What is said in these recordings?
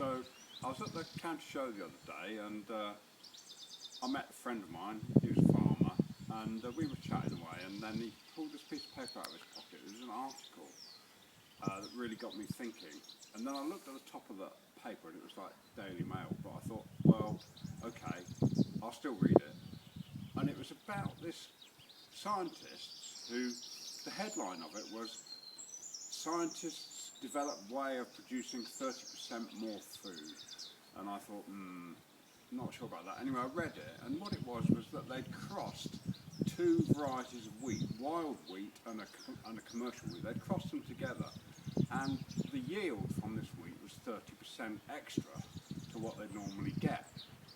So I was at the county show the other day, and I met a friend of mine. He was a farmer, and we were chatting away, and then he pulled this piece of paper out of his pocket. It was an article that really got me thinking. And then I looked at the top of the paper, and it was like Daily Mail. But I thought, well, okay, I'll still read it. And it was about this scientists who, the headline of it was, "Scientists develop way of producing 30% more food." And I thought, not sure about that. Anyway, I read it, and what it was that they'd crossed two varieties of wheat, wild wheat and a commercial wheat. They'd crossed them together, and the yield from this wheat was 30% extra to what they'd normally get.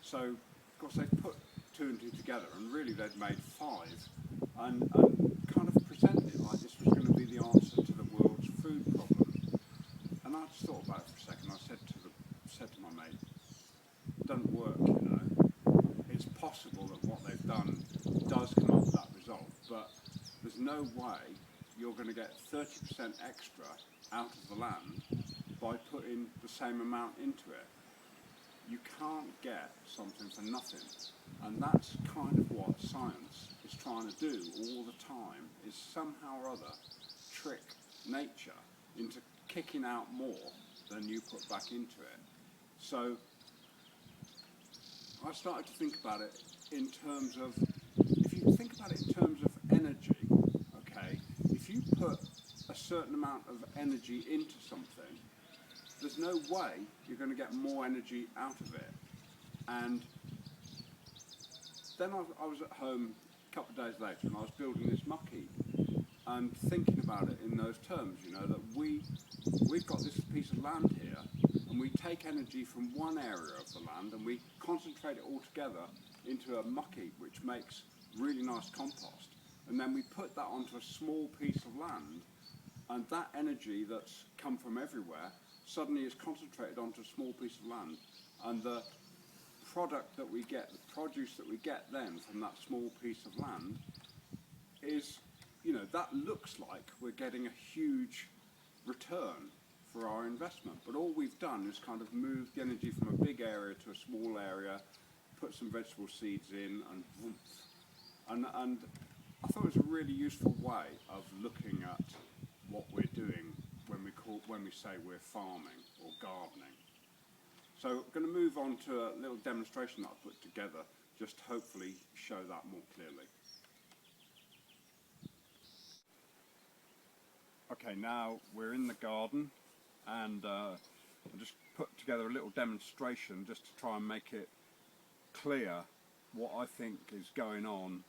So, of course, they put two and two together, and really they'd made five, and kind of presented it like this was going to be the answer to the world's food problem. And I just thought about it for a second. I said to my mate, "It doesn't work, you know. It's possible that what they've done does come up with that result, but there's no way you're going to get 30% extra out of the land by putting the same amount into it. You can't get something for nothing." And that's kind of what science is trying to do all the time, is somehow or other trick nature into kicking out more than you put back into it. So I started to think about it in terms of, if you think about it in terms of energy, okay, if you put a certain amount of energy into something, there's no way you're going to get more energy out of it. And then I was at home a couple of days later, and I was building this muck heap and thinking about it in those terms, you know, that we've got this piece of land here, and we take energy from one area of the land and we concentrate it all together into a muck heap, which makes really nice compost. And then we put that onto a small piece of land, and that energy that's come from everywhere suddenly is concentrated onto a small piece of land, and the product that we get, the produce that we get then from that small piece of land is, you know, that looks like we're getting a huge return for our investment. But all we've done is kind of move the energy from a big area to a small area, put some vegetable seeds in, and whoomph. And I thought it was a really useful way of looking at what we're doing when we say we're farming or gardening. So I'm going to move on to a little demonstration that I put together, just to hopefully show that more clearly. Okay, now we're in the garden, and I just put together a little demonstration just to try and make it clear what I think is going on.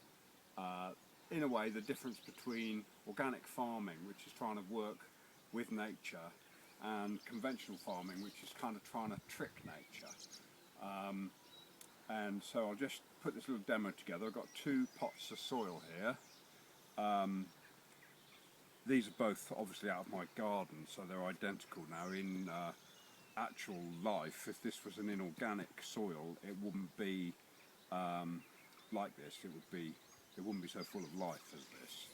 In a way, the difference between organic farming, which is trying to work with nature, and conventional farming, which is kind of trying to trick nature. And so I'll just put this little demo together. I've got two pots of soil here. These are both obviously out of my garden, so they're identical now. In actual life, if this was an inorganic soil, it wouldn't be like this. It wouldn't be so full of life as this.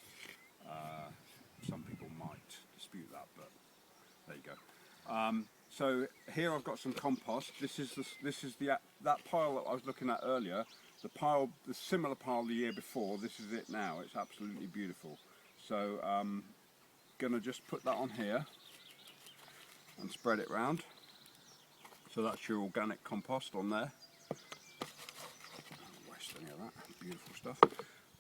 Some people might dispute that, but there you go. So here I've got some compost. This is that pile that I was looking at earlier. The similar pile the year before. This is it now. It's absolutely beautiful. So gonna just put that on here and spread it round. So that's your organic compost on there. Don't waste any of that. Beautiful stuff.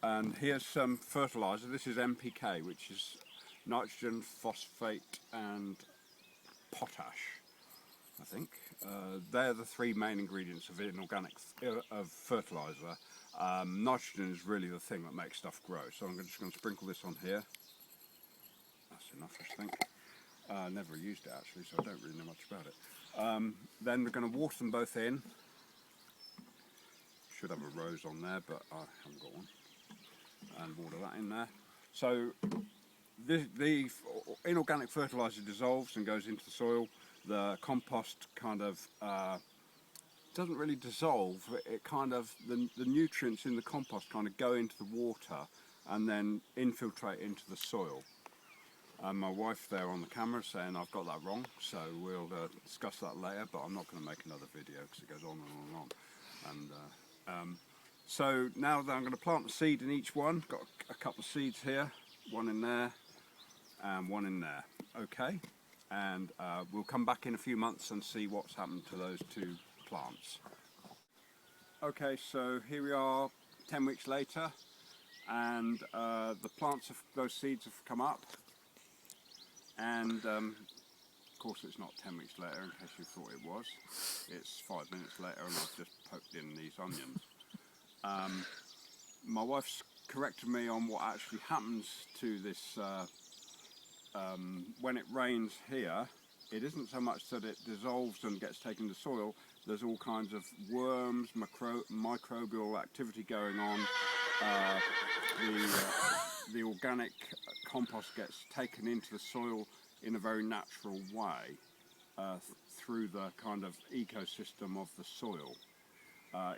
And here's some fertiliser. This is NPK, which is nitrogen, phosphate and potash, I think. They're the three main ingredients of inorganic fertiliser. Nitrogen is really the thing that makes stuff grow. So I'm just going to sprinkle this on here. That's enough, I think. Never used it actually, so I don't really know much about it. Then we're going to water them both in. Should have a rose on there, but I haven't got one. And water that in there. So the inorganic fertiliser dissolves and goes into the soil. The compost kind of doesn't really dissolve. It kind of, the nutrients in the compost kind of go into the water and then infiltrate into the soil. My wife there on the camera saying I've got that wrong, so we'll discuss that later, but I'm not going to make another video because it goes on and on and on. And so now that I'm going to plant the seed in each one, got a couple of seeds here, one in there and one in there. Okay, and we'll come back in a few months and see what's happened to those two plants. Okay, so here we are 10 weeks later, and the plants of those seeds have come up. And of course it's not 10 weeks later, in case you thought it was. It's 5 minutes later and I've just poked in these onions. My wife's corrected me on what actually happens to this when it rains here. It isn't so much that it dissolves and gets taken to soil. There's all kinds of worms, microbial activity going on. The organic compost gets taken into the soil in a very natural way through the kind of ecosystem of the soil.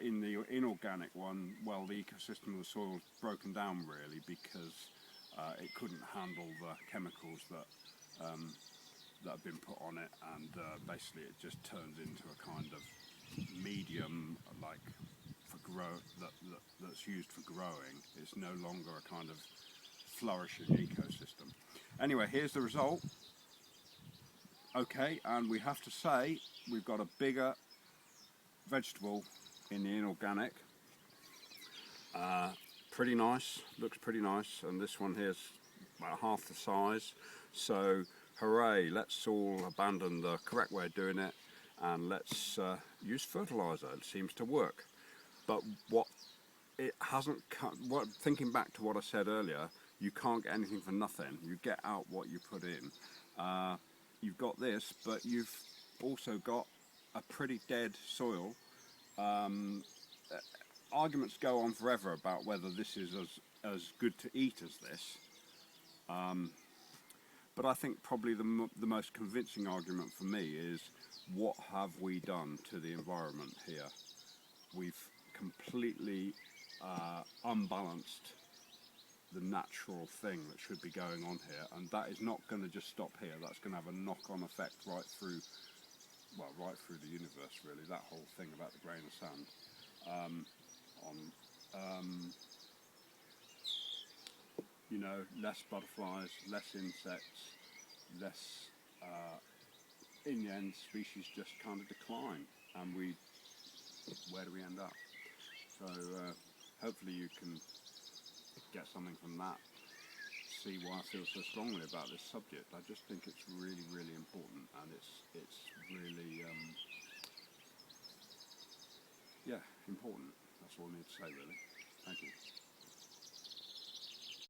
In the inorganic one, well, the ecosystem of the soil is broken down really because it couldn't handle the chemicals that have been put on it, and basically it just turns into a kind of medium like for that's used for growing. It's no longer a kind of flourishing ecosystem. Anyway, here's the result. Okay, and we have to say we've got a bigger vegetable in the inorganic. Pretty nice, looks pretty nice, and this one here's about half the size. So hooray, let's all abandon the correct way of doing it and let's use fertiliser. It seems to work. But what it hasn't, thinking back to what I said earlier, you can't get anything for nothing. You get out what you put in. You've got this, but you've also got a pretty dead soil. Arguments go on forever about whether this is as good to eat as this. But I think probably the most convincing argument for me is, what have we done to the environment here? We've completely unbalanced the natural thing that should be going on here, and that is not going to just stop here. That's going to have a knock-on effect right through, well, right through the universe really, that whole thing about the grain of sand. You know, less butterflies, less insects, less, in the end, species just kind of decline, and where do we end up? So hopefully you can get something from that, see why I feel so strongly about this subject. I just think it's really, really important, and it's really, yeah, important. That's all I need to say really. Thank you.